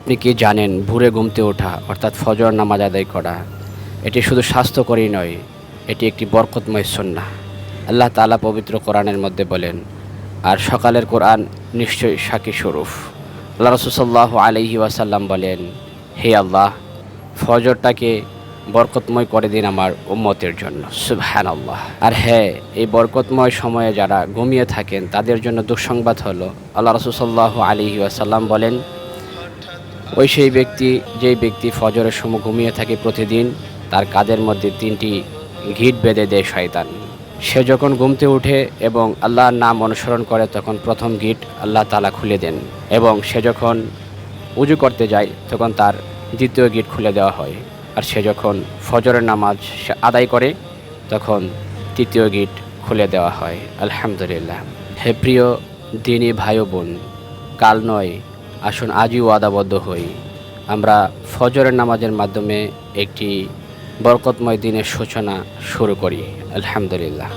আপনি কি জানেন ভোরে ঘুমতে ওঠা অর্থাৎ ফজর নামাজ আদায় করা এটি শুধু স্বাস্থ্যকরই নয়, এটি একটি বরকতময় সুন্নাহ। আল্লাহ তাআলা পবিত্র কোরআনের মধ্যে বলেন, আর সকালের কোরআন নিশ্চয়ই সাক্ষী স্বরূপ। আল্লাহ রাসূল সাল্লাল্লাহু আলাইহি ওয়াসাল্লাম বলেন, হে আল্লাহ, ফজরটাকে বরকতময় করে দিন আমার উম্মতের জন্য। সুবহানাল্লাহ। আর হ্যাঁ, এই বরকতময় সময়ে যারা ঘুমিয়ে থাকেন তাদের জন্য দুঃসংবাদ হলো, আল্লাহ রাসূল সাল্লাল্লাহু আলাইহি ওয়াসাল্লাম বলেন, সেই ব্যক্তি যেই ব্যক্তি ফজরের সময় ঘুমিয়ে থাকে প্রতিদিন, তার কাঁধের মধ্যে 3টি গিঁট বেঁধে দেয় শয়তান। সে যখন ঘুমতে ওঠে এবং আল্লাহর নাম অনুসরণ করে তখন প্রথম গিঁট আল্লাহ তাআলা খুলে দেন, এবং সে যখন উজু করতে যায় তখন তার দ্বিতীয় গিঁট খুলে দেওয়া হয়। আর সে যখন ফজরের নামাজ আদায় করে তখন তৃতীয় গিঁট খুলে দেওয়া হয়। আলহামদুলিল্লাহ। হে প্রিয় দিনী ভাই ও বোন, কাল নয়, আসুন আজই ওয়াদাবদ্ধ হই, আমরা ফজরের নামাজের মাধ্যমে একটি বরকতময় দিনের সূচনা শুরু করি। আলহামদুলিল্লাহ।